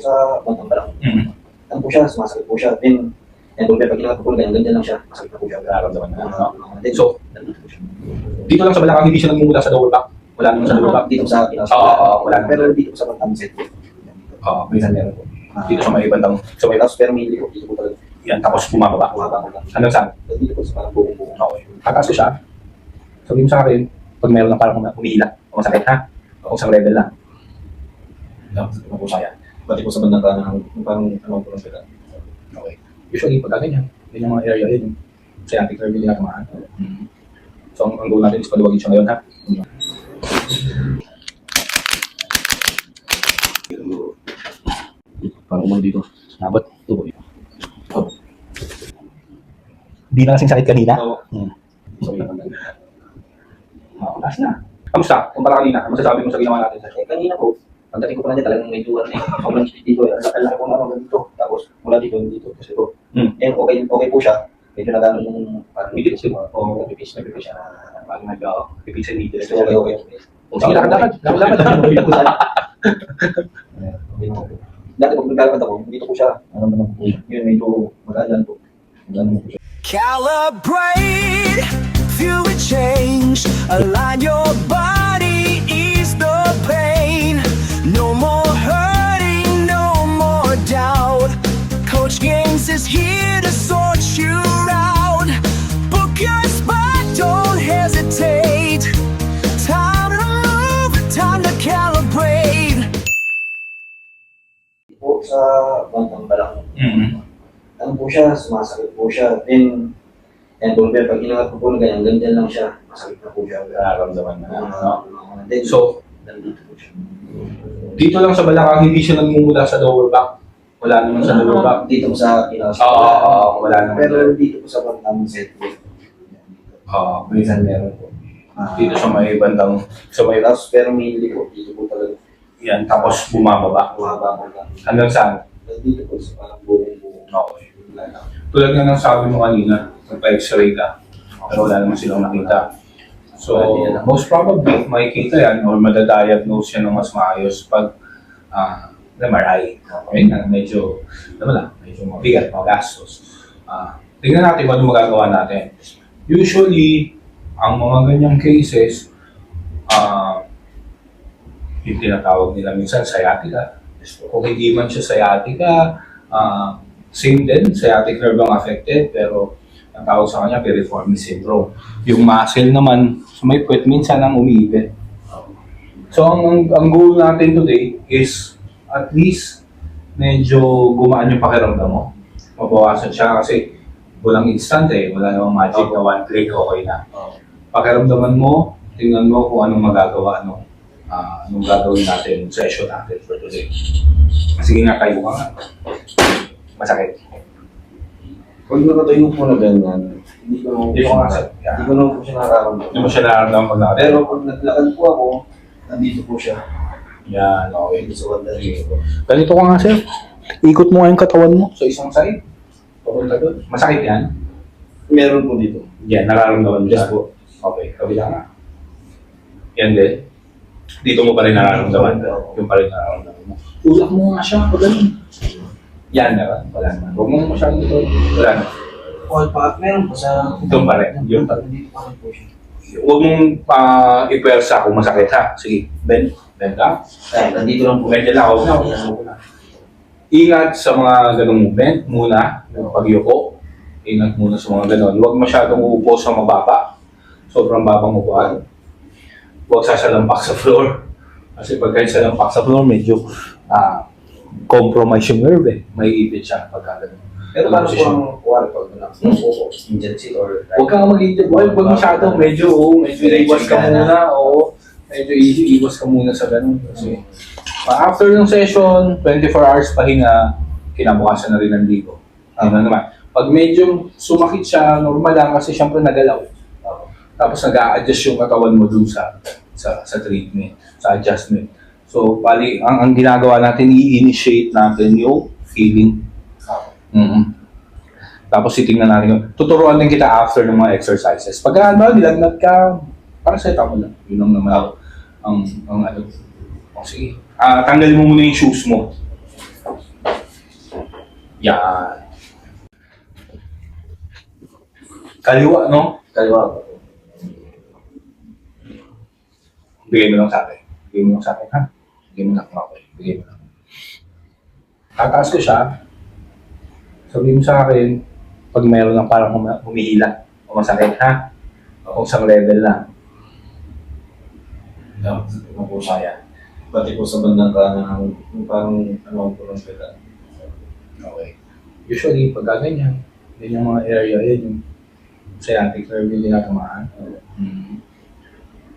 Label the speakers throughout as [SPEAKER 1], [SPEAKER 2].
[SPEAKER 1] sa bantang balak. Ano po siya, sumasakit po siya. Then, pag inangat po ganyan, ganyan lang siya, masakit na po siya.
[SPEAKER 2] Nararamdaman na.
[SPEAKER 1] Then,
[SPEAKER 2] So,
[SPEAKER 1] nandito po siya.
[SPEAKER 2] dito lang sa balakang hindi siya nagmumula sa lower back. Wala naman sa lower back.
[SPEAKER 1] Dito sa kinawas.
[SPEAKER 2] Wala naman.
[SPEAKER 1] Pero dito po sa bantang set po.
[SPEAKER 2] Minsan meron po. Dito sa may bandang, sa may
[SPEAKER 1] Tapos pero may hindi po, dito po talaga.
[SPEAKER 2] yan, tapos bumababa.
[SPEAKER 1] Bumaba po lang.
[SPEAKER 2] Hanggang saan?
[SPEAKER 1] Dito po sa parang buong-buong.
[SPEAKER 2] Okay. Tataas ko siya. Sabihin mo sa akin, pag meron ng parang umihila, o masakit ha, o isang level lang. Dapat ito po siya.
[SPEAKER 1] Pati po sa bandang kanan, parang ano po lang sila.
[SPEAKER 2] Okay. Usually, pagka ganyan, yung mga area yun, sciatic nerve yung tinatamaan. So, ang goal natin is paluwagin siya ngayon ha.
[SPEAKER 1] Parang umang dito.
[SPEAKER 2] Nabot. Tubo. Di na kasing sakit kanina.
[SPEAKER 1] Oo.
[SPEAKER 2] Sorry. Taas na. Kamusta? Kumpara kanina, ano masasabi mo sa ginawa natin?
[SPEAKER 1] Kanina po, pagdating ko pa lang niya talagang medyo sobrang speed dito. Ang laki ko naman dito. Tapos mula dito, kasi po. Okay po siya. Medyo nagano yung parang
[SPEAKER 2] Pipis yun.
[SPEAKER 1] Oo, pipis siya.
[SPEAKER 2] Parang nag-pipis and needles.
[SPEAKER 1] Okay.
[SPEAKER 2] Sige, lakad.
[SPEAKER 1] Dati pag naglalakad ako, dito po siya. Ano naman po. Yun, medyo magalan po. Magalan po siya.
[SPEAKER 3] Calibrate, feel it change, align your body, ease the pain. No more hurting, no more doubt. Coach Gaines is here to sort you out. Book your spot, don't hesitate. Time to move, time to calibrate.
[SPEAKER 1] Po sa bantang balak. Ano po siya, sumasakit po siya. Then, pag inangat ko po na ganyan lang siya, masakit na po siya.
[SPEAKER 2] Nararamdaman na.
[SPEAKER 1] Then,
[SPEAKER 2] So,
[SPEAKER 1] nandito po siya.
[SPEAKER 2] dito lang sa balakang hindi siya nagmumula sa lower back. Wala naman sa lower back.
[SPEAKER 1] Dito sa kinawas.
[SPEAKER 2] Wala naman.
[SPEAKER 1] Pero dito po sa bantang set po.
[SPEAKER 2] Minsan meron po. Dito sa may bandang, sa may,
[SPEAKER 1] Tapos pero mainly po, dito po talaga.
[SPEAKER 2] yan, tapos bumababa.
[SPEAKER 1] Bumaba po lang.
[SPEAKER 2] Hanggang saan?
[SPEAKER 1] Dito po sa parang buong-buong.
[SPEAKER 2] Okay. Tulad nga ng sabi mo kanina, nagpa-x-ray ka, pero wala naman silang nakita. So, most probably, makikita yan or madadiagnose yan ng mas maayos pag MRI. Okay na, medyo mabigat, magastos. Tingnan natin kung ano magagawa natin. Usually, ang mga ganyang cases, yung tinatawag nila minsan sciatica. Kung hindi man siya sciatica, same din, sciatic nerve ang affected, pero ang tawag sa kanya, piriformis syndrome. Yung muscle naman, sa may puwet, minsan ang umiipit. So, ang goal natin today is at least medyo gumaan yung pakiramdam mo. Mabawasan siya kasi walang instant wala namang magic na one click, okay na. Pakiramdaman mo, tingnan mo kung anong magagawa, anong gagawin natin, session natin for today. Sige nga, kayo ka nga. Masakit.
[SPEAKER 1] Pag nakatayo po na ganyan, hindi ko naman po siya nararamdaman.
[SPEAKER 2] Hindi mo siya nararamdaman pag nakatayo.
[SPEAKER 1] Pero pag naglakad po ako, nandito po siya.
[SPEAKER 2] Yan, okay.
[SPEAKER 1] Dito sa wanda rin.
[SPEAKER 2] Ganito ka nga, sir. Ikot mo nga yung katawan mo sa isang side. Papunta doon. Masakit yan?
[SPEAKER 1] Meron po dito.
[SPEAKER 2] Yan, nararamdaman mo siya.
[SPEAKER 1] Yes po.
[SPEAKER 2] Okay, kabila nga. Yan din. Dito mo pa rin nararamdaman. Yung pa rin nararamdaman mo. Ulak mo nga siya, pag ganun. Yan, diba? Wala naman. Huwag mo masyadong ito. Wala naman.
[SPEAKER 1] All pa, meron po sa...
[SPEAKER 2] Doon pa rin. Yun pa rin.
[SPEAKER 1] Nandito pa rin po siya.
[SPEAKER 2] Huwag mong ipersa kung masakit ha. Sige, bend ka.
[SPEAKER 1] Nandito lang po.
[SPEAKER 2] Medyo lang, huwag na. Ingat sa mga ganong movement muna, yung pagyuko. Ingat muna sa mga ganon. Huwag masyadong uupo sa mababa. Sobrang babang upuan. Huwag sasalampak sa floor. Kasi pag kayo salampak sa floor, medyo compromise yung nerve May ipit siya pagka ganon.
[SPEAKER 1] Pero paano po ang kwarto na emergency or...
[SPEAKER 2] Huwag kang mag-intip. Huwag masyado. Medyo iwas ka muna. Medyo iwas ka muna sa ganun. Kasi after ng session, 24 hours pahinga, kinabukasan na rin ang ligo. Ano naman. Pag medyo sumakit siya, normal lang kasi syempre nagalaw. Tapos nag-a-adjust yung katawan mo dun sa treatment, sa adjustment. So, bali, ang ginagawa natin, i-initiate natin yung feeling. Tapos titingnan natin yun. Tuturuan din kita after ng mga exercises. Pagka nilagnat ka, para sa mo lang. Yun lang naman ang ano. Sige. Tanggalin mo muna yung shoes mo. Yan. Kaliwa, no?
[SPEAKER 1] Kaliwa po.
[SPEAKER 2] Bigay mo lang sa akin. Bigay mo lang sa akin, ha? Bigay mo lang. Okay, bigay mo lang. Tataas ko siya. Sabihin mo sa akin, pag mayroon ng parang humihila o masakit, ha? O kung isang level lang.
[SPEAKER 4] Ano po siya? Pati po sa bandang kanan, parang ano po lang sila.
[SPEAKER 2] Okay. Usually, pag ganyan, yun yung mga area, yun yung sciatic nerve yung tinatamaan.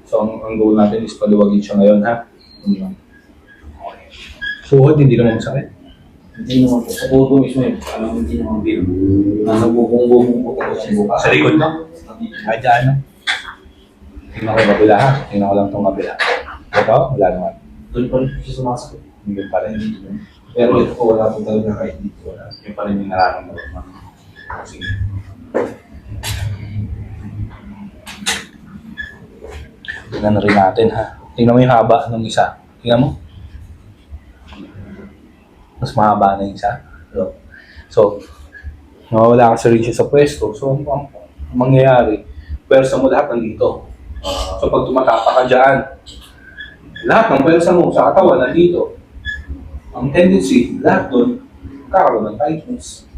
[SPEAKER 2] So, ang goal natin is paluwagin siya ngayon, ha? Okay. Suhod, hindi naman masakit.
[SPEAKER 4] Hindi naman po. Sa puto mismo yun. Alam hindi naman bill. Nasa bubong-bubong po ko sa buka.
[SPEAKER 2] Sa likod, no? Ay, dyan, no? Tingnan ko yung kabila, ha? Tingnan ko lang itong kabila. Ito, wala naman.
[SPEAKER 4] Doon pa rin siya sumasakit.
[SPEAKER 2] Hindi pa rin.
[SPEAKER 4] Pero ito po wala po talaga kahit dito. Wala.
[SPEAKER 2] Yung pa rin yung nararamdaman. Sige. Tingnan na rin natin, ha? Tingnan mo yung haba ng isa. Tingnan mo. Mas mahaba na yung isa. So, nawawala ka sa rin siya sa pwesto. So, ang mangyayari, pwersa mo lahat nandito. So, pag tumatapa ka dyan, lahat ng pwersa mo sa katawan nandito. Ang tendency, lahat doon, kakaroon ng tightness.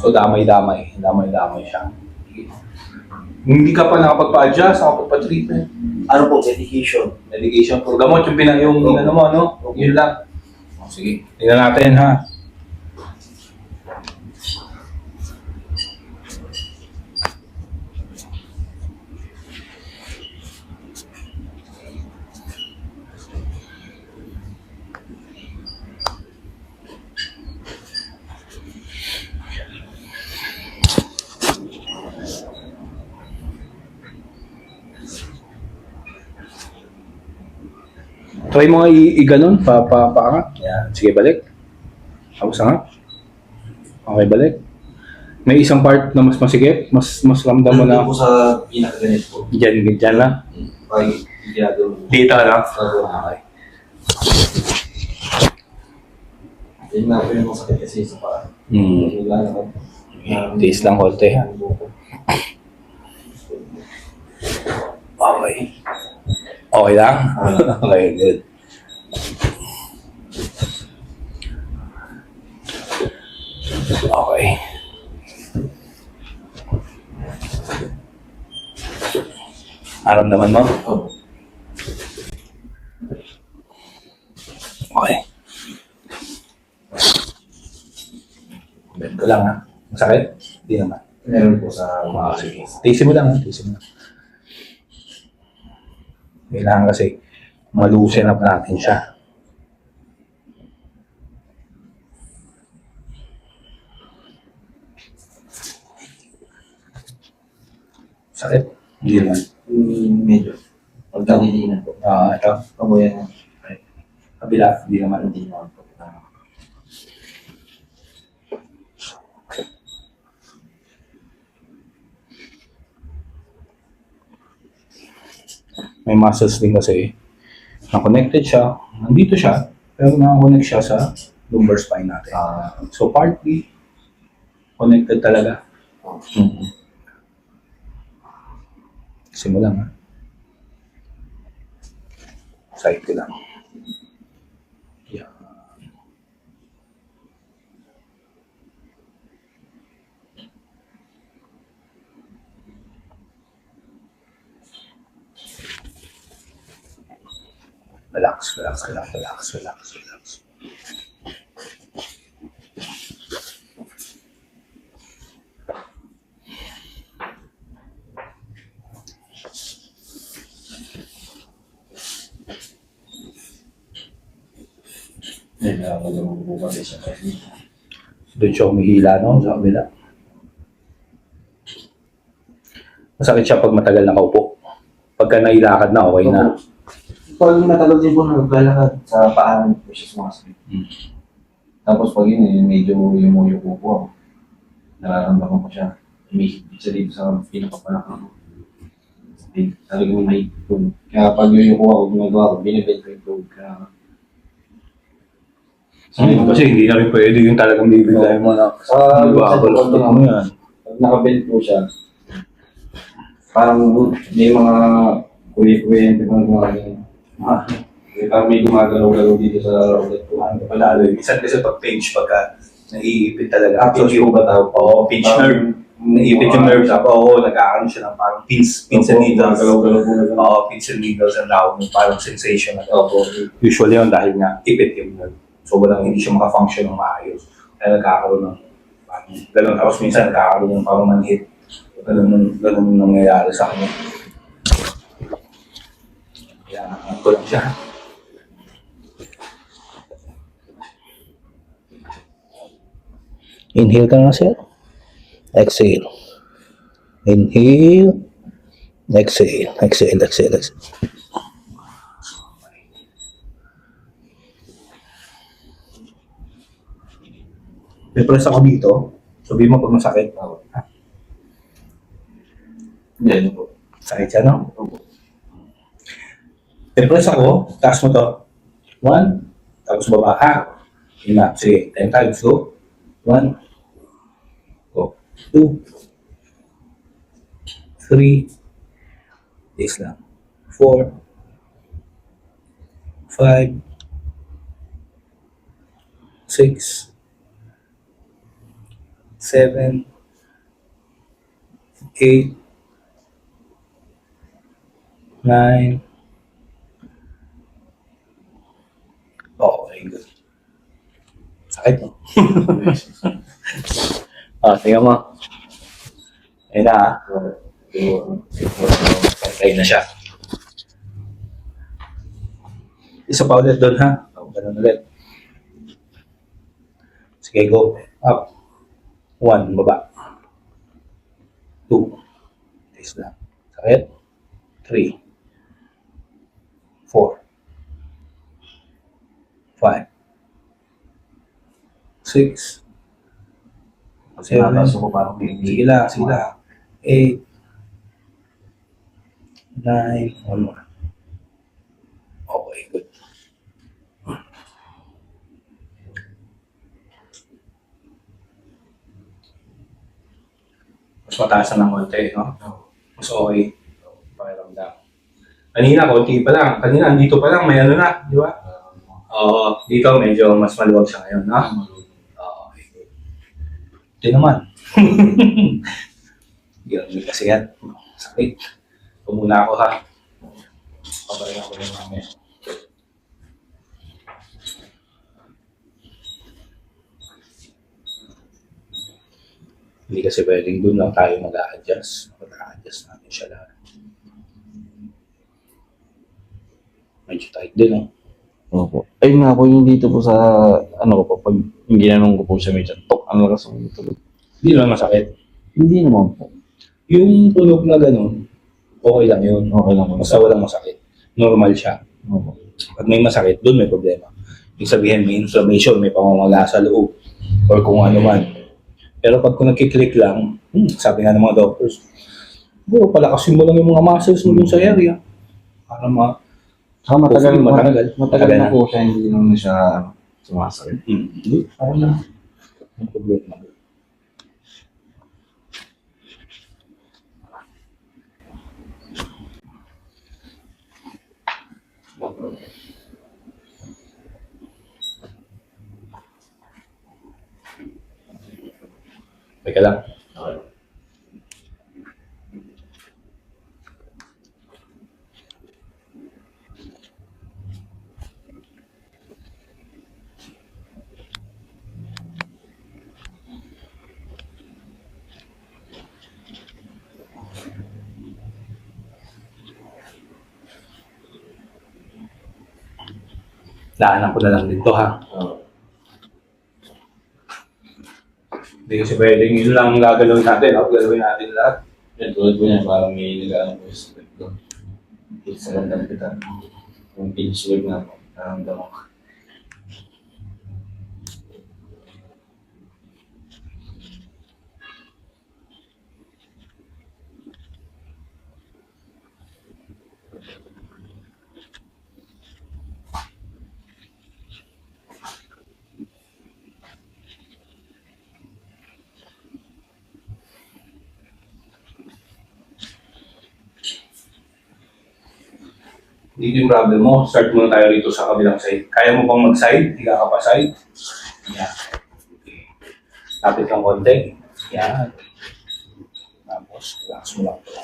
[SPEAKER 2] So, damay-damay. Damay-damay siya. Hindi ka pa nakapagpa-adjust, nakapagpa-treatment.
[SPEAKER 1] Ano po, medication?
[SPEAKER 2] Medication for gamot, yung ano mo, no? Yun lang. Sige, tingnan natin, ha? Try mo nga i-ganon, paangat. Yan. Sige, balik. Tapos angat. Okay, balik. May isang part na mas masikip, mas ramdam mo na.
[SPEAKER 4] Nandun po sa pinakaganit po.
[SPEAKER 2] Diyan lang.
[SPEAKER 4] Pag ginagawa mo.
[SPEAKER 2] Dito lang. Okay.
[SPEAKER 4] Yun na po yung masakit kasi sa paa. Wala na po.
[SPEAKER 2] Taste lang konti, ha? Okay. Okay lang? Okay, good. Okay. Aram naman mo?
[SPEAKER 4] Oh.
[SPEAKER 2] Okay. Bend ko lang, ha? Masakit? Hindi naman.
[SPEAKER 4] Meron po sa
[SPEAKER 2] Sige. Tiisin mo lang, ha? Tiisin mo lang. Kailangan kasi malusin up natin siya. Sakit? Hindi naman.
[SPEAKER 4] Medyo. Pagkalidinan po.
[SPEAKER 2] Ito.
[SPEAKER 4] Kabuyan.
[SPEAKER 2] Kabila? Hindi naman.
[SPEAKER 4] Hindi naman po.
[SPEAKER 2] May muscles din kasi na connected siya. Nandito siya, pero nakakonect siya sa lumbar spine natin. So partly, connected talaga. Simulan, ha? Side ko lang. Yeah. Relax, relax, relax, relax, relax, relax.
[SPEAKER 4] Hindi na ako po kasi siya kasi.
[SPEAKER 2] Doon siya humihila, no? Sa kabila. Masakit siya pag matagal nakaupo. Pagka nailakad na, okay na.
[SPEAKER 4] Pag natagal din po naglalakad sa paanan po siya sumasakit. Tapos pag yun, medyo yumuyo po. Nararamdaman ko siya. May siya dito sa pinakapalakang. Talagang may higpon. Kaya pag yun yung ako, ginagawa ko, binibend ko yung tubig. Kaya
[SPEAKER 2] Kasi hindi na rin pwede yung talagang bibigay mo na
[SPEAKER 4] Sa
[SPEAKER 2] babalot mo yan.
[SPEAKER 4] pag nakabelt po siya, parang may mga kuwi-kuwente mga ganyan. Parang may gumagalaw-galaw dito sa ulit ko.
[SPEAKER 2] Ano pala, minsan kasi pag pinch pagka naiipit talaga.
[SPEAKER 4] Pinch po ba tawag?
[SPEAKER 2] Oo, pinch nerve. Naiipit yung nerves ako. Oo, nagkakaroon siya ng parang pins and needles.
[SPEAKER 4] Gumagalaw-galaw po na ganun.
[SPEAKER 2] Oo, pins and needles ang tawag mo, parang sensation na
[SPEAKER 4] Opo.
[SPEAKER 2] usually yun dahil nga ipit yung nerve. So walang hindi siya makafunction ng maayos. Kaya nagkakaroon ng parang ganun. Tapos minsan nagkakaroon ng parang manhit. Ganun ang nangyayari sa kanya. Kaya ko lang siya. Inhale ka nga sir. Exhale. Inhale. Exhale. Exhale. Exhale. Exhale. Pipress ako dito. Sabihin mo pag masakit.
[SPEAKER 4] Yan po.
[SPEAKER 2] Sakit siya, no? Pipress ako. Taas mo to. 1. Tapos baba ka. Yun na. Sige. 10 times. Go. 1. Go. 2. 3. This lang. 4. 5. 6. 7, 8, 9. Okay, good. Sakit mo. Tingnan mo. Ayun na ah. Ayun na siya. Isa pa ulit doon ha. Ganun ulit. Sige, go. Up. 1, baba. 2. Taste lang. Sakit. 3. 4. 5. 6. 7.
[SPEAKER 4] Nakaso ko parang
[SPEAKER 2] Sige lang, sige lang. 8. 9. One more. Okay, good. Mas mataas na ng konti, no? Mas okay. Pakiramdam. Kanina, konti pa lang. Kanina, andito pa lang, may ano na, di ba? Oo, dito medyo mas maluwag siya ngayon, no? Oo, okay. Ito naman. Hindi kasi yan. Sakit. Pumuna ako, ha? Paparin ako ng namin. Hindi kasi pwedeng doon lang tayo mag-a-adjust. Mag-a-adjust natin siya lahat. Medyo tight din, no?
[SPEAKER 4] Opo. Ayun nga po yung dito po sa, ano ko po, pag yung ginanong ko po siya may tok, ano lang yung tulog.
[SPEAKER 2] Hindi naman masakit.
[SPEAKER 4] Hindi naman po.
[SPEAKER 2] Yung tunog na gano'n, okay lang yun.
[SPEAKER 4] Okay lang po.
[SPEAKER 2] Basta walang masakit. Normal siya.
[SPEAKER 4] Opo.
[SPEAKER 2] Pag may masakit, doon may problema. Ibig sabihin, may inflammation, may pamamaga sa loob, or kung ano man. Pero pag kung nagkiklik lang, sabi nga ng mga doctors, bro, palakasin mo lang yung mga muscles mo dun sa area. Para
[SPEAKER 4] Saka matagal,
[SPEAKER 2] Hopefully,
[SPEAKER 4] matagal
[SPEAKER 2] matagal
[SPEAKER 4] na
[SPEAKER 2] na.
[SPEAKER 4] po siya, hindi naman siya sumasakit.
[SPEAKER 2] Hindi, parang lang. May problema. Teka lang. Daanan ko na lang dito ha. Hindi kasi pwedeng yun lang ang gagalawin natin. Galawin natin lahat.
[SPEAKER 4] Yan, tulad po niya, parang may nag-ano po yung script ko. Sa gandang kita. Yung pinch wave nga po, naramdaman ko.
[SPEAKER 2] Dito yung problem mo. Start muna tayo rito sa kabilang side. Kaya mo bang mag-side? Higa ka pa side. Yan. Okay. Lapit lang konti. Yan. Tapos, relax mo lang ito.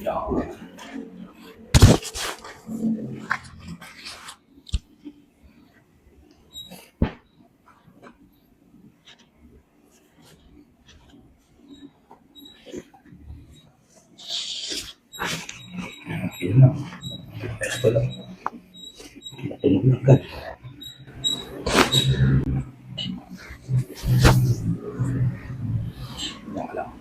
[SPEAKER 2] Yan. Yun lang. Esto lang. Matulog lang ka. Yan lang.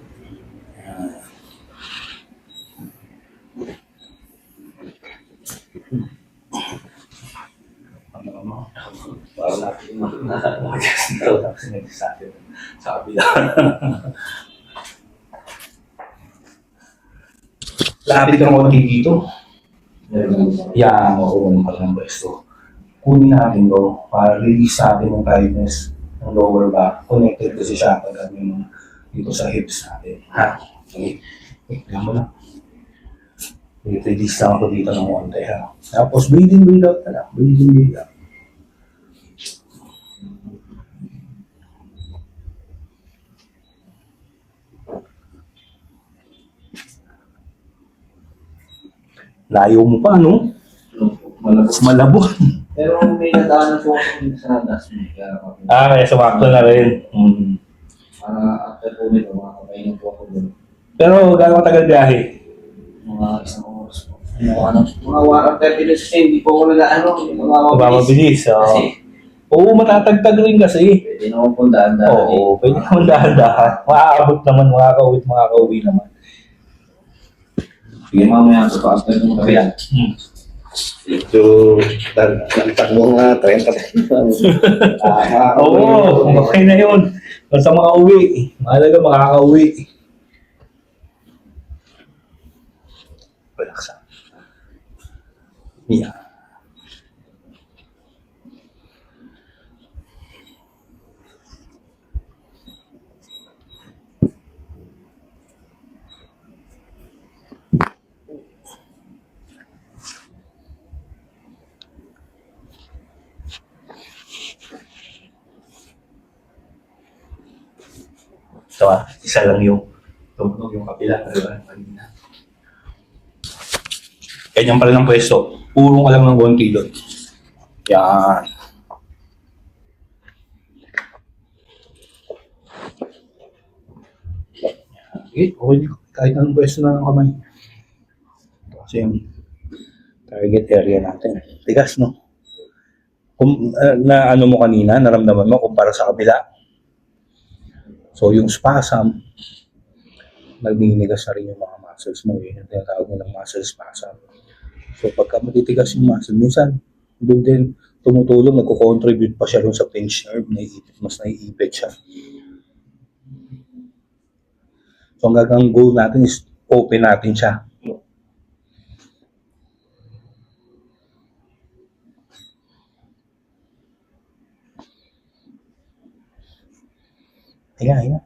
[SPEAKER 2] Ano? Parang natin yung tapos nagsasabi. Sabi lang. Lapit ng konti dito. Yan, makukunin pa ng pwesto. Kunin natin to para release natin yung tightness ng lower back. Connected kasi siya pag yung dito sa hips natin. Ha? Okay. Tignan mo lang. Release lang ako dito ng konti ha. Tapos breathe in, breathe out na lang. Breathe in, breathe out. Layo mo pa, no?
[SPEAKER 4] Malabos.
[SPEAKER 2] Malabot.
[SPEAKER 4] Pero may nadaanan po ako dito sa Dasmi. Kaya
[SPEAKER 2] Kaya sumakto na rin.
[SPEAKER 4] after po nito, makakapahinga po ako doon.
[SPEAKER 2] Pero gano'ng matagal biyahe?
[SPEAKER 4] Mga isang oras po. Mga 30 minutes kasi hindi po ako nag-ano.
[SPEAKER 2] Mabilis.
[SPEAKER 4] Kasi
[SPEAKER 2] Oo, matatagtag rin kasi.
[SPEAKER 4] pwede naman po daan-daan.
[SPEAKER 2] Oo, pwede naman dahan-dahan. Makakaabot naman, makakauwi naman.
[SPEAKER 4] Sige, mamaya ito pa. After nung kabila.
[SPEAKER 1] Medyo takbo nga, 30.
[SPEAKER 2] Oo, okay na yun. Basta makauwi. Mahalaga makakauwi. Relax lang. Yeah. Ito isa lang yung tumunog yung kapila. Kanina. Ganyan pala ng pwesto. Purong ka lang ng konti doon. Yan. Okay, okay. Kahit anong pwesto na ng kamay. Kasi yung target area natin. Tigas, no? Kung, na ano mo kanina, naramdaman mo kumpara sa kabila. So yung spasm, nagdinigas na rin yung mga muscles mo. Yun yung tinatawag nilang muscle spasm. So pagka matitigas yung muscle, minsan doon din tumutulong, nagko-contribute pa siya doon sa pinch nerve, mas naiipit siya. So ang gagang goal natin is open natin siya. Hinga.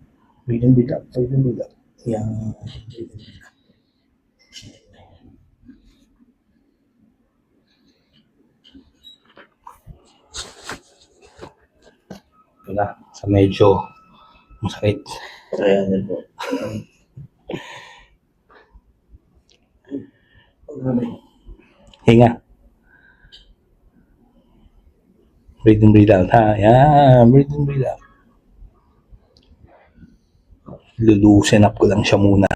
[SPEAKER 2] Breathe in, breathe out. Breathe in, breathe out. Yan. Ito na. Sa medyo masakit.
[SPEAKER 1] Ayan po.
[SPEAKER 2] Hinga. Breathe in, breathe out. Ha? Yan. Breathe in, breathe out. Lulusen up ko lang siya muna.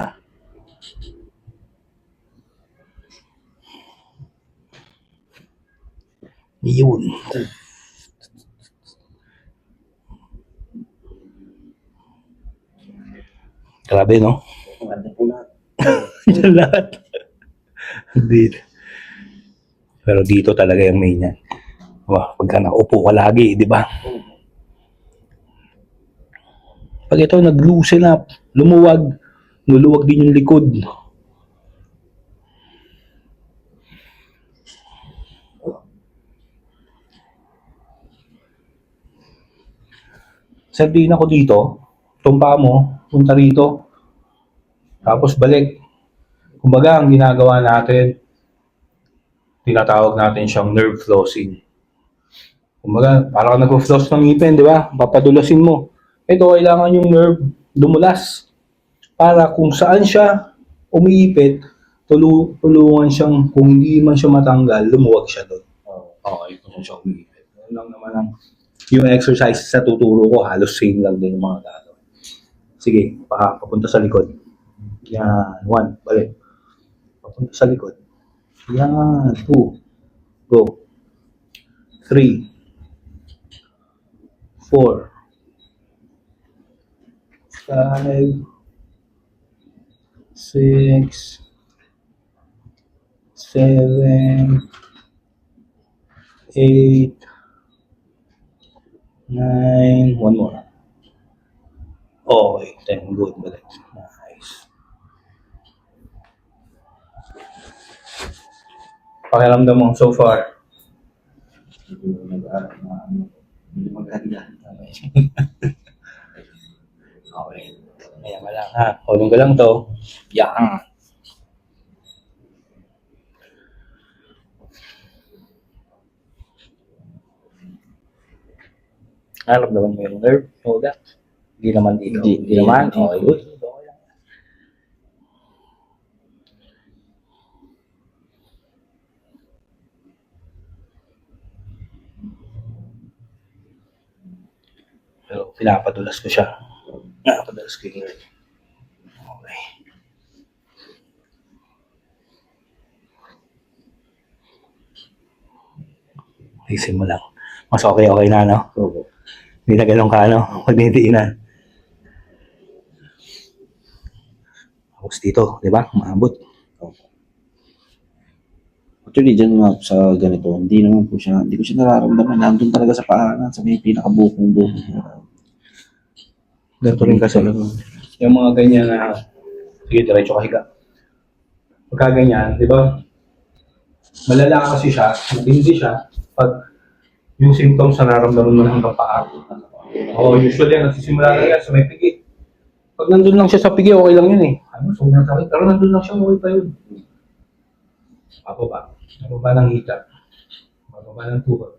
[SPEAKER 2] Yun. Grabe, no?
[SPEAKER 1] Maganda po lahat.
[SPEAKER 2] Yan lahat. Hindi. Pero dito talaga yung main yan. Wow, pagka nakaupo ka lagi, di ba? Pag ito nag-loosen up, lumuwag, luluwag din yung likod. Sardina ko dito, tumpa mo, punta rito, tapos balik. Kumbaga, ang ginagawa natin, tinatawag natin siyang nerve flossing. Kumbaga, parang nag-floss ng ngipin, di ba? Papadulasin mo. Ito, kailangan yung nerve dumulas. Para kung saan siya umiipit, tulungan siyang, kung hindi man siya matanggal, lumuwag siya doon. Okay, kung saan siya umiipit. Yun lang naman ang yung exercise sa tuturo ko, halos same lang din yung mga gagawin. Sige, papunta sa likod. Yan, 1, balik. Papunta sa likod. Yan, 2, go. 3, 4, 5, 6, 7, 8, 9, one more. Okay, 10, good, balik. Nice. Pakiramdam mo so far.
[SPEAKER 4] Medyo maganda.
[SPEAKER 2] Okay. Ayan ka lang ha. Hulong ka lang to. Yan. Alam naman mo yung nerve. Hold up. Hindi naman dito. Hindi naman. Okay, good. Okay lang. Pero pinapadulas ko siya. Pinapadulas ko yung nerve. Okay. Isin mo lang. Mas okay na, no?
[SPEAKER 4] Oo.
[SPEAKER 2] Hindi na ganun ka, no? Pag dinidiinan. Tapos dito, di ba? Maabot.
[SPEAKER 4] Actually, dyan nga sa ganito, hindi ko siya nararamdaman. Nandun talaga sa paanan, sa may pinakabukong-bukong.
[SPEAKER 2] Ganito rin kasi. Yung mga ganyan na, sige, diretso ka higa. Pagka ganyan, di ba? Malala kasi siya, hindi siya, pag yung symptoms na nararamdaman mo hanggang paa. Usually, nagsisimula na yan sa may pigi. Pag nandun lang siya sa pigi, okay lang yun eh. Sobrang sakit. Pero nandun lang siya, okay pa yun. Pababa. Pababa ng hita. Pababa ng tuhod.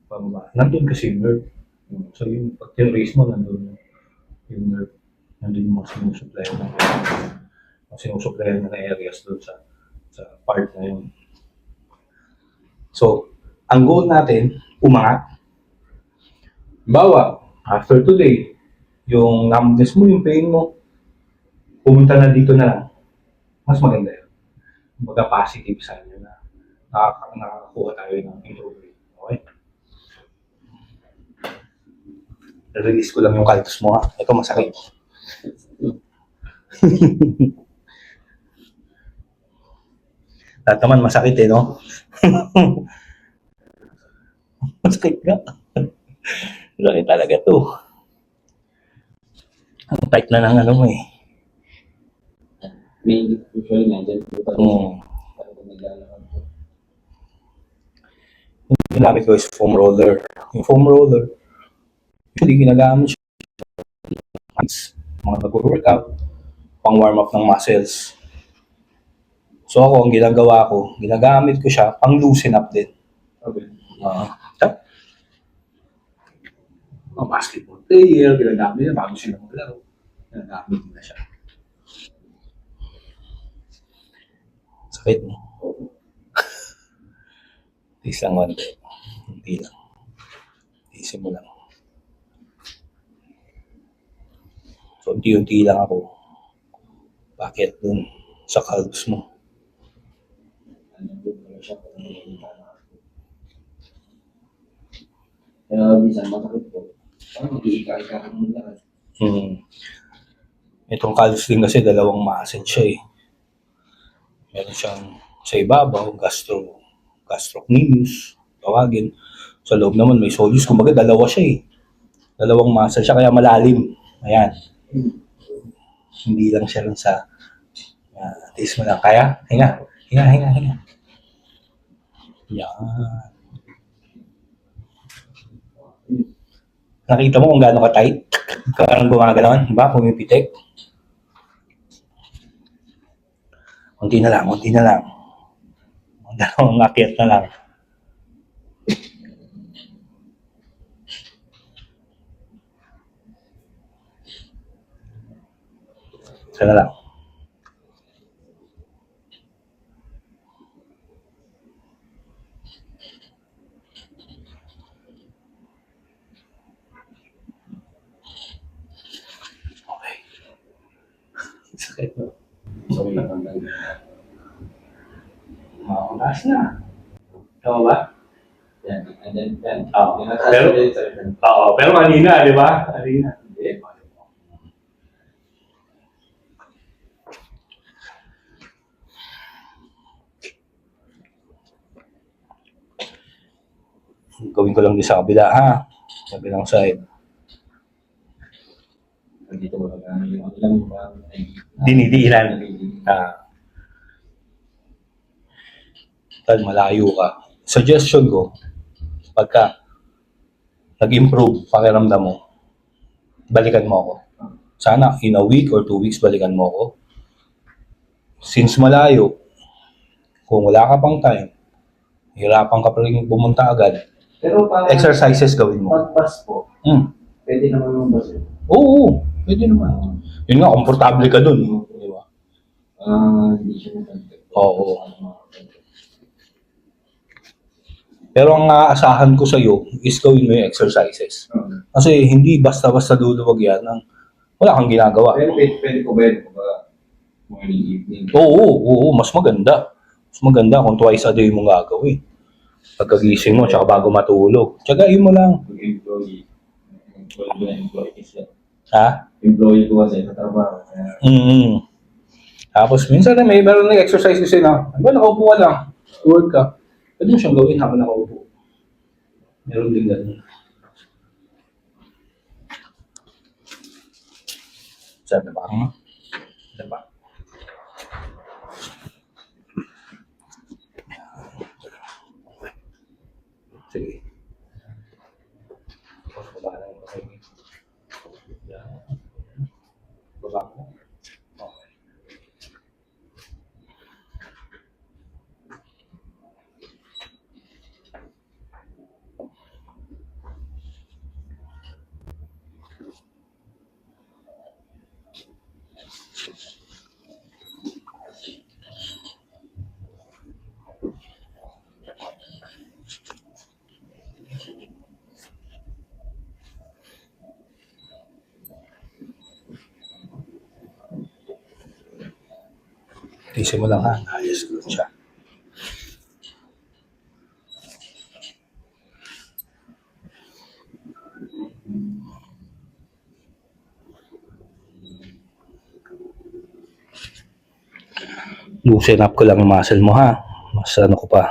[SPEAKER 2] Pababa. Nandun kasi yung nerve. So yung pag tin-raise mo, nandun yung nerve. Nandun yung mga sinusuplayan ng areas doon sa part na yun. So, ang goal natin, umangat. Bawa, after today, yung numbness mo, yung pain mo, pumunta na dito na lang. Mas maganda yun. Kumbaga positive sign yun na nakakakuha tayo ng improvement. Okay? Release ko lang yung caltus mo ha. Ito masakit. Lahat naman masakit eh, no? Masakit nga. Masakit talaga to. Ang tight na ng ano mo eh.
[SPEAKER 4] May usually nga dyan. Talaga naglalakad ko.
[SPEAKER 2] Yung ginamit ko is foam roller. Yung foam roller, usually ginagamit siya mga nag-workout, pang warm up ng muscles. So ako, ang ginagawa ko, ginagamit ko siya pang loosen up din.
[SPEAKER 4] Okay.
[SPEAKER 2] Mga basketball player, ginagamit niya bago sila maglaro. Ginagamit nila siya. Sakit mo. Tiis lang konti. Hindi lang. Tiisin mo lang. So, unti-unti lang ako. Bakit dun sa calves mo?
[SPEAKER 4] Kaya minsan masakit ko. Parang mag-iika-ika ka ng lakad.
[SPEAKER 2] Itong calves din kasi dalawang muscle siya eh. Meron siyang sa ibabaw, gastrocnemius, tawagin. Sa loob naman may soleus, kumbaga dalawa siya eh. Dalawang muscle siya, kaya malalim. Ayan. Hindi lang siya lang sa tiis mo lang. Kaya? Hinga. Yan. Nakita mo kung gaano ka-tight? Parang gumagalawan, diba? Pumipitik. Unti na lang, unti na lang. Dalawang akyat na lang. Isa na lang. Okay. Sakit mo.
[SPEAKER 4] So, natanggal.
[SPEAKER 2] Taas na. Tama ba?
[SPEAKER 4] Yan, and then, yan.
[SPEAKER 2] Oo.
[SPEAKER 4] Yung nataas
[SPEAKER 2] Pero-
[SPEAKER 4] ulit sa yan.
[SPEAKER 2] Oo, pero kanina, di ba? Kanina.
[SPEAKER 4] Hindi.
[SPEAKER 2] Gawin ko lang din sa kabila, ha? Sa kabilang side.
[SPEAKER 4] Dito wala na yung ano lang yung parang
[SPEAKER 2] Dinidiinan. Tal, malayo ka. Suggestion ko, pagka nag-improve pakiramdam mo, balikan mo ako. Sana in a week or 2 weeks, balikan mo ako. Since malayo, kung wala ka pang time, hirapan ka pa rin pumunta agad,
[SPEAKER 4] Pero parang
[SPEAKER 2] exercises gawin mo.
[SPEAKER 4] pag-pass po,
[SPEAKER 2] Hmm.
[SPEAKER 4] pwede naman yung bus.
[SPEAKER 2] Oo, pwede naman. Yun nga, komportable ka dun. Di ba?
[SPEAKER 4] Hindi siya natanggal.
[SPEAKER 2] Oo. Pero ang aasahan ko sa'yo is gawin mo yung exercises. Kasi hindi basta-basta luluwag yan ng wala kang ginagawa.
[SPEAKER 4] Pero pwede ko ba yun? Morning, evening.
[SPEAKER 2] Oo, mas maganda. Mas maganda kung twice a day mong gagawin. Pagkagising mo, tsaka bago matulog. Tsagain mo lang.
[SPEAKER 4] Employee kasi.
[SPEAKER 2] Ha?
[SPEAKER 4] Employee ko kasi sa trabaho. Kaya,
[SPEAKER 2] Tapos minsan na meron ng exercise kasi na, nakaupo ka lang, work ka. Pwede mo siyang gawin habang nakaupo. Meron din ganun. Sabi ba? Diba? Sige. Baba na yung okay. Yan. Baba mo. Okay. Tiisin mo lang ha. Ayos ko siya. Loosen up ko lang yung muscle mo ha. Mas ano ko pa.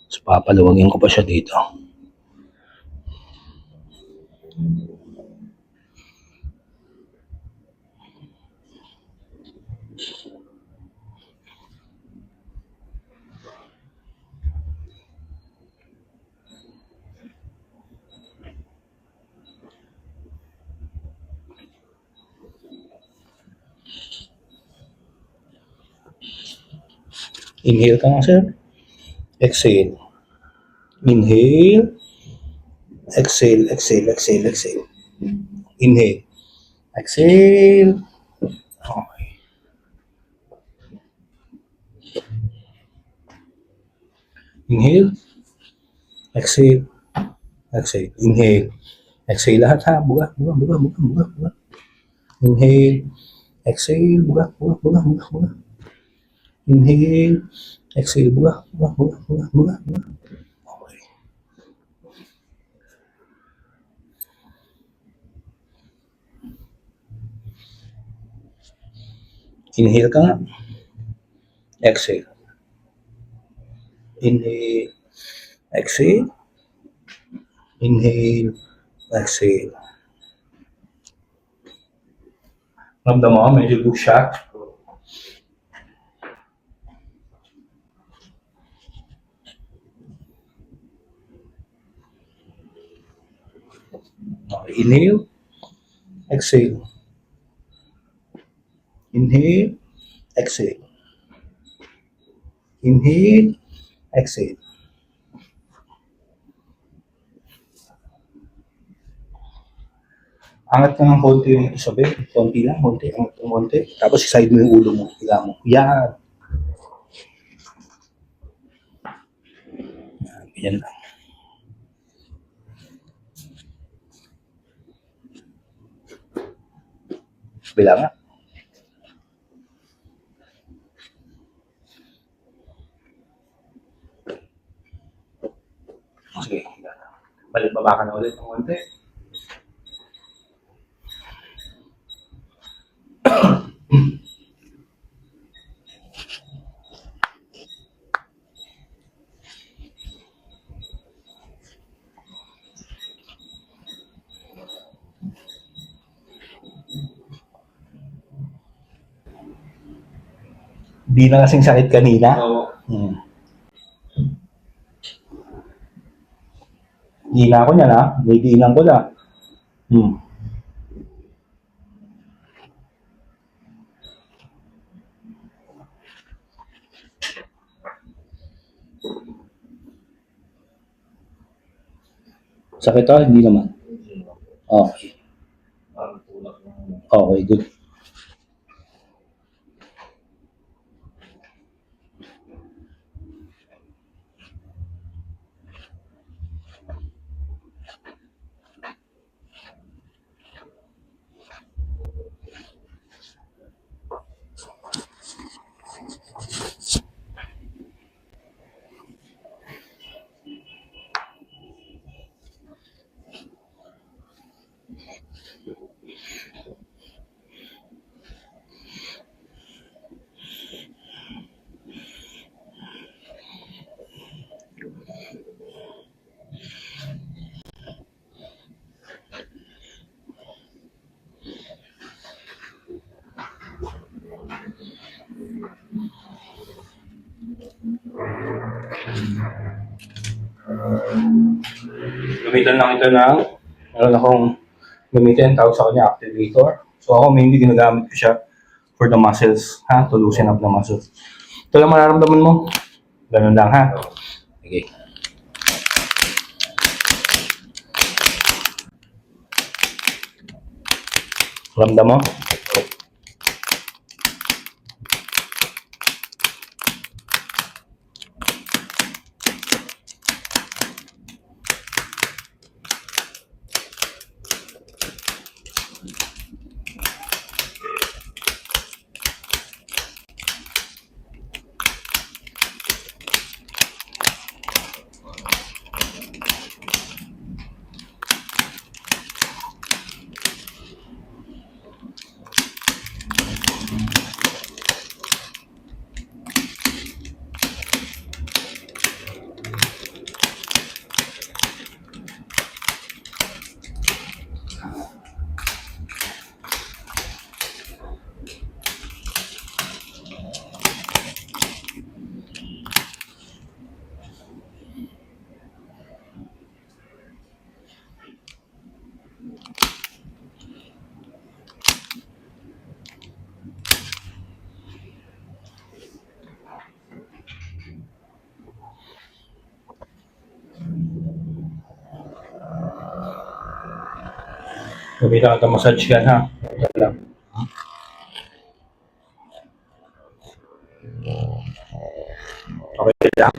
[SPEAKER 2] Mas papaluwagin ko pa siya dito. Inhale ka nga, sir. Exhale. Inhale. Exhale, exhale, exhale, exhale. Inhale. Exhale. Okay. Inhale. Exhale. Exhale. Inhale. Exhale lahat ha. Buga, buga, buga, buga, buga, buga. Inhale. Exhale. Buga, buga, buga, buga, buga. Inhale. Exhale. Buga, buga, buga, buga, buga, buga. Okay. Inhale ka nga. Exhale. Inhale. Exhale. Inhale. Exhale. Ramdam mo, medyo loose siya. Okay, inhale. Exhale. Inhale. exhale. Inhale, exhale. Angat ka ng konti rito sa bed. Konti lang, konti. Angat ng konti. Tapos iside mo yung ulo mo. Higa mo. Yan. Yan lang. Bila nga. Sige. Balik baba ka na ulit ng konti. Di na kasing sakit kanina.
[SPEAKER 4] Oo.
[SPEAKER 2] Di na ako niyan ha. May diinan ko na. Sakit ha? Hindi naman. Okay.
[SPEAKER 4] Parang tulak ng
[SPEAKER 2] Okay, good. Gamitan lang ito ng, meron akong gamitin, tawag sa kanya activator. So ako mainly ginagamit ko siya for the muscles, ha? To loosen up the muscles. Ito lang mararamdaman mo. Ganun lang, ha? Okay. Ramdam mo? Gamitan ka massage gun, ha? Ito lang. Okay lang.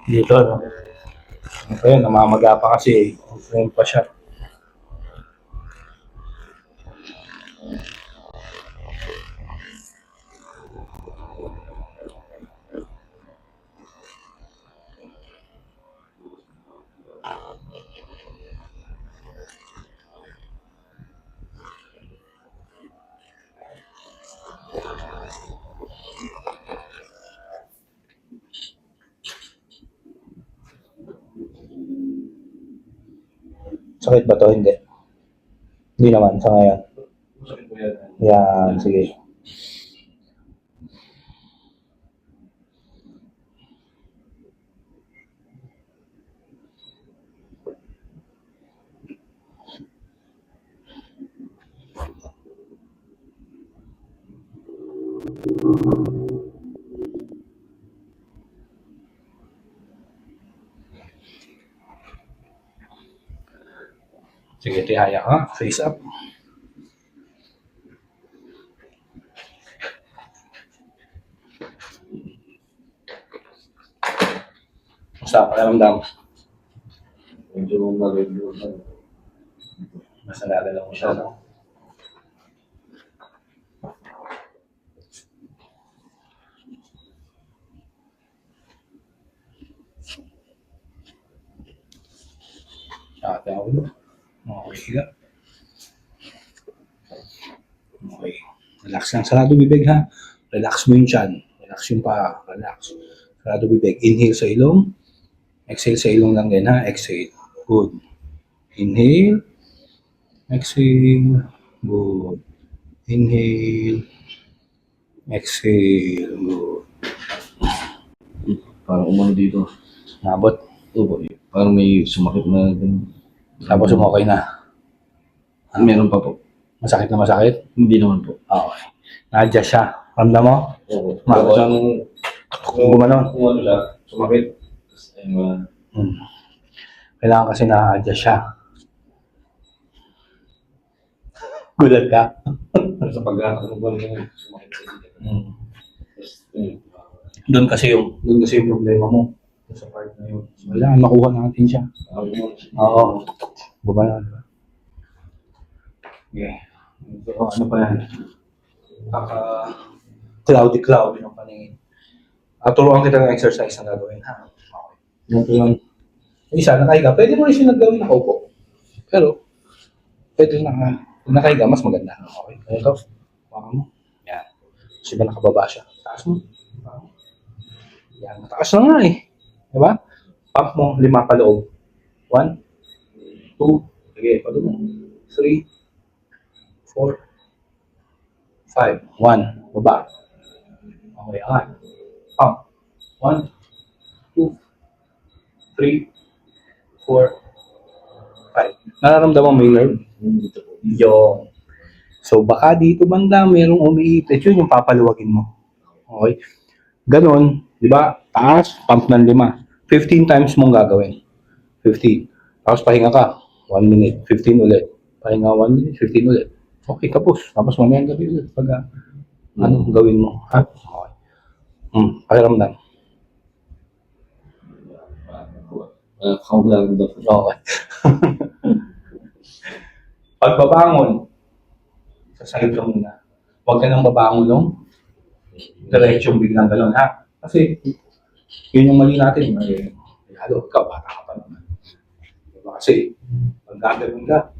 [SPEAKER 2] Dito, no? Ayun, namamaga pa kasi. Inflame pa siya. Sakit ba to? Hindi. Hindi naman, sa ngayon.
[SPEAKER 4] sakit ko yan.
[SPEAKER 2] Yan, sige. Sige, tihaya ka. Face up. Basta, pakiramdam.
[SPEAKER 4] Medyo mag-review na.
[SPEAKER 2] Mas nalala mo siya, no? Ate ako. Okay, higa. Okay. Relax lang. Sarado bibig, ha? Relax mo yung chan. Relax yung paa. Relax. Sarado bibig. Inhale sa ilong. Exhale sa ilong lang din, ha? Exhale. Good. Inhale. Exhale. Good. Inhale. Exhale. Good.
[SPEAKER 4] Parang umano dito.
[SPEAKER 2] Nabot.
[SPEAKER 4] Opo, parang may sumakit na ganun.
[SPEAKER 2] Tapos okay na.
[SPEAKER 4] Meron pa po.
[SPEAKER 2] Masakit na masakit?
[SPEAKER 4] Hindi naman po.
[SPEAKER 2] Okay. Na-adjust siya. Ramdam mo?
[SPEAKER 4] Opo.
[SPEAKER 2] Mabot.
[SPEAKER 4] Parang
[SPEAKER 2] Gumanon.
[SPEAKER 4] kung ano siya, sumakit. Tapos, ayun ba,
[SPEAKER 2] Kailangan kasi na-adjust siya. Gulat ka?
[SPEAKER 4] sa pagkakas ng buwan niya, sumakit sa dito. Tapos,
[SPEAKER 2] Doon kasi yung problema mo. Doon sa part na yun. Wala, makuha natin siya. Oo. Gumanon. Diba? Okay. So, ano pa yan? Cloudy ng paningin. Turuan kita ng exercise na gagawin, ha? Okay. Ganito yung isa, nakahiga. Pwede mo rin siya nagawin nakaupo. Pero, pwede kung nakahiga, mas maganda. Okay. Ito, baka mo. Yan. Kasi ba nakababa siya? Taas mo. Yan, mataas na nga eh. Diba? Pump mo, 5 pa loob. 1, 2, sige, palo mo. 3, 4, 5. 1, baba. Okay, angat. Pump. 1, 2, 3, 4, 5. Nararamdaman mo yung nerve?
[SPEAKER 4] dito po.
[SPEAKER 2] Yung. So, baka dito banda, merong umiipit. Yun yung papaluwagin mo. Okay? Ganon, di ba? Taas, pump ng 5. 15 times mong gagawin. 15. Tapos pahinga ka. 1 minute. 15 ulit. Pahinga 1 minute. 15 ulit. Okay, tapos. Tapos mamayang gabi ulit. Pag anong gawin mo. Ha? Okay. Pakiramdam.
[SPEAKER 4] Kaulang daw.
[SPEAKER 2] Okay. Pagbabangon, sasahid ka muna. Huwag ka nang babangon nung diretsong biglang gano'n, ha? Kasi, yun yung mali natin. Lalo, ikaw, bata ka pa naman. Diba? Kasi, pag gagawin ka,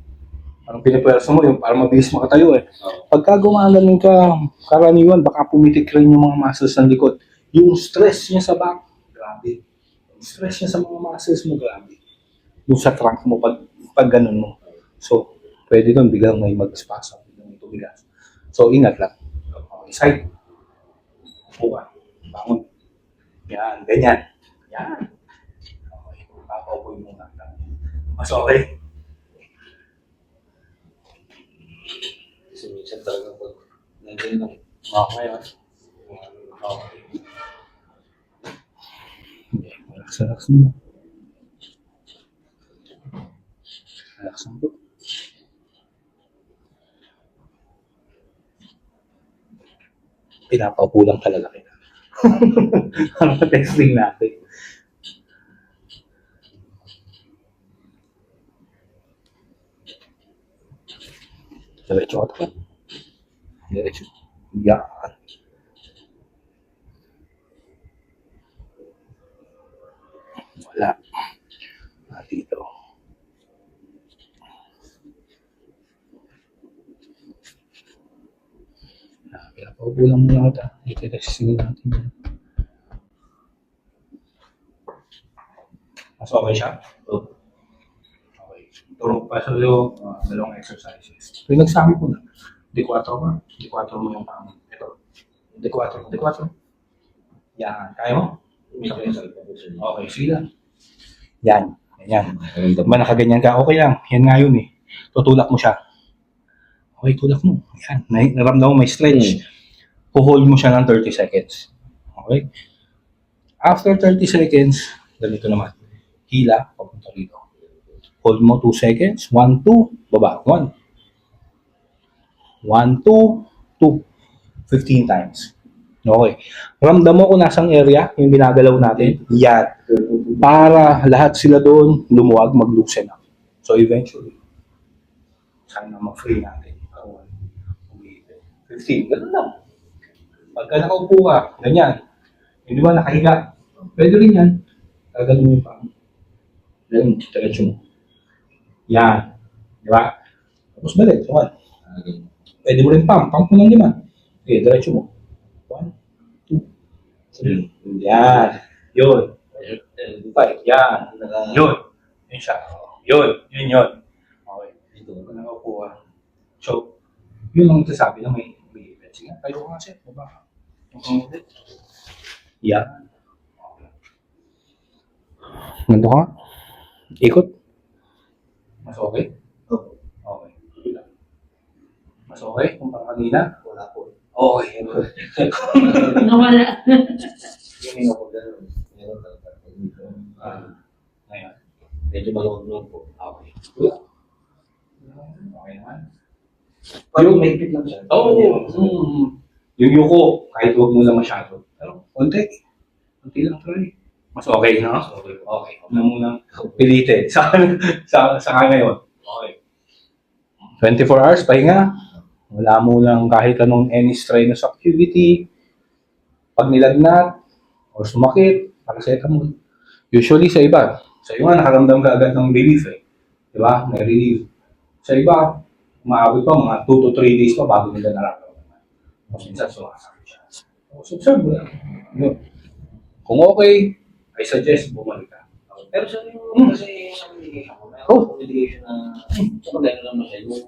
[SPEAKER 2] parang pinipwersa mo yung para mabilis makatayo eh. Pagka gumagaling ka, karaniwan, baka pumitik rin yung mga muscles ng likod. Yung stress niya sa back, grabe. Yung stress niya sa mga muscles mo, grabe. Yung sa trunk mo, pag ganun mo. So, pwede doon biglang may mag-spasm, biglang may tumigas. So, ingat lang. Okay, side. Buka. Bangon. Yan, ganyan. Yan. Okay, papaupoy mo lang. Mas okay.
[SPEAKER 4] Kasi minsan talaga pag nandiyan lang.
[SPEAKER 2] Okay, yun. Okay. Relax mo. Relax mo. Pinapaupo lang talaga kita. Ang testing natin. Diretso ka. Diretso. Yan. Wala. Dito. Pinapaupo lang muna kita. I-testing natin yan. Mas okay siya? Okay. Turo pa sa iyo, dalawang exercises. So, nagsabi ko na, D4 ka. D4 mo yung paa mo. Ito. D4. Yan. Kaya mo? Okay, sige lang. Yan. Yan. Diba nakaganyan ka? Okay lang. Yan nga yun eh. Tutulak mo siya. Okay, tulak mo. Yan. Naramdaman mo may stretch. hold mo siya ng 30 seconds. Okay? After 30 seconds, ganito naman. Hila, papunta rito. Hold mo 2 seconds. 1, 2, baba. 1. 1, 2, 2. 15 times. Okay. Ramdam mo kung nasang area yung binagalaw natin. Yan. Para lahat sila doon lumuwag, mag-loosen up. So eventually, sana ma-free natin. 15. Ganun lang. Pagka nakaupo ka, ganyan. Hindi ba nakahiga? Pwede rin yan. Gagano mo yung pang. Ganun, diretso mo. Yan. Di ba? Tapos balik. 1. Pwede mo rin pump. Pump mo ng 5. Okay, diretso mo. 1, 2, 3. Yan. Yun. 5. Yan. Yun. Yun siya. Yun. Yun. Okay. Dito ka nakaupo ka. So, yun ang sasabi na may event. Sige, kayo ka kasi. Baba. Yan. Nando ka? Ikot. Mas okay? Okay. Mas okay kung parang kanina?
[SPEAKER 1] Wala po.
[SPEAKER 2] Okay.
[SPEAKER 5] Nawala.
[SPEAKER 1] Yung ako gano'n. Meron talaga.
[SPEAKER 2] Ngayon.
[SPEAKER 1] Medyo maluwag-luwag po.
[SPEAKER 2] Okay. Good. Okay naman.
[SPEAKER 1] Parang may fit lang siya.
[SPEAKER 2] Oo. Yung yuko, kahit huwag mo na masyado. Pero, konti. Konti lang try. Mas okay na? Okay. Okay. Huwag na munang pilitin. Sa ngayon. Okay. 24 hours, pahinga. Wala mo lang kahit anong any strenuous activity. Pag nilagnat, o sumakit, paracetamol. Usually sa iba, sa iba nakaramdam ka agad ng relief eh. Di ba? May relief. Sa iba, umaabot pa mga 2 to 3 days pa bago nila nararamdaman. Tapos minsan sumasakit siya. So, observe mo lang. Yun. Kung okay, I suggest bumalik ka.
[SPEAKER 1] Pero sa yung kasi sa medication ko, mayroon medication na sa pagano naman siya, yung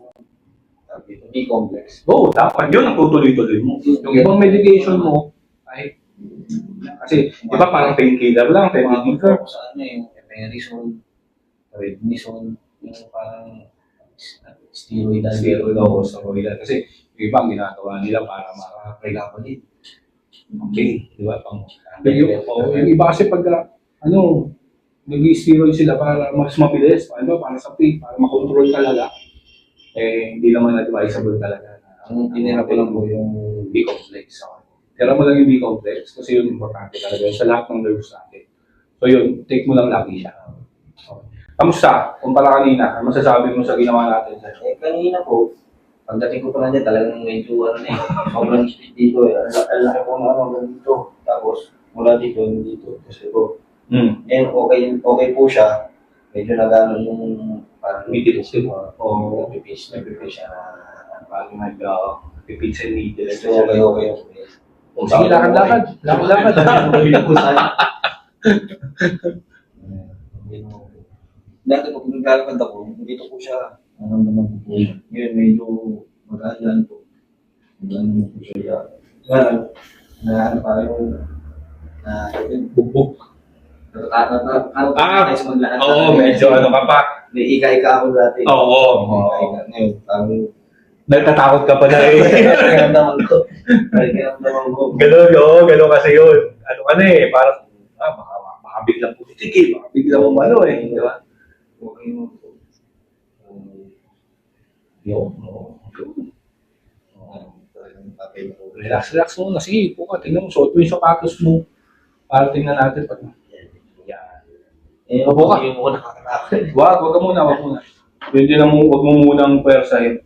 [SPEAKER 1] B-complex.
[SPEAKER 2] Oo, dapat yun ang tutuloy-tuloy mo. Yung ibang medication mo, ay, kasi, di ba parang painkiller lang, painkiller.
[SPEAKER 1] Sa ano yung eperisone, prednisone, yung parang steroid.
[SPEAKER 2] Steroid o steroid. Kasi, yung ibang ginagawa nila para
[SPEAKER 1] Pregabalin.
[SPEAKER 2] okay, di ba? Yung iba kasi pag, nag-steroid sila para mas mabilis, para sa pain, para makontrol talaga. Eh, hindi naman advisable talaga.
[SPEAKER 1] Ang tinira ko lang po yung
[SPEAKER 2] B-complex. Tira mo lang yung B-complex kasi yun importante talaga yun sa lahat ng nerves natin. So yun, take mo lang lagi siya. Okay. Kamusta? Kumpara kanina, ano masasabi mo sa ginawa natin?
[SPEAKER 1] kanina po, pagdating ko pa lang dyan, talagang medyo sobrang speed dito eh. Ang laki po na dito. Tapos, mula dito, dito. Kasi po, okay po siya. Medyo nagano yung parang
[SPEAKER 2] Nipipis din.
[SPEAKER 1] Oo, nipipis siya.
[SPEAKER 2] Parang nag-pipits and needles.
[SPEAKER 1] So, okay.
[SPEAKER 2] Sige, lakad-lakad.
[SPEAKER 1] Dati po, kung naglalakad ako, dito po siya. Naramdaman ko po. Ngayon, medyo mag-alan po. Mag-alan po siya. Ano pa yung
[SPEAKER 2] Bugbog.
[SPEAKER 1] Tayo sa maglaan.
[SPEAKER 2] Oo, medyo ano ka pa.
[SPEAKER 1] May ika-ika ako dati.
[SPEAKER 2] Oo.
[SPEAKER 1] Ngayon, parang
[SPEAKER 2] Nagtatakot ka pa na eh.
[SPEAKER 1] naramdaman ko.
[SPEAKER 2] Gano'n kasi yun. Ano ka na eh, parang, baka biglang pumitigil, baka biglang umano eh. Di ba?
[SPEAKER 1] Okay mo po.
[SPEAKER 2] Yun. Relax mo na. Sige, po ka. Tingnan mo, suot mo yung sapatos mo. Para tingnan natin pag yan.
[SPEAKER 1] Opo ka. Yung mo nakakatakot.
[SPEAKER 2] Wag ka muna. Yun din ang huwag mo munang pwersahin.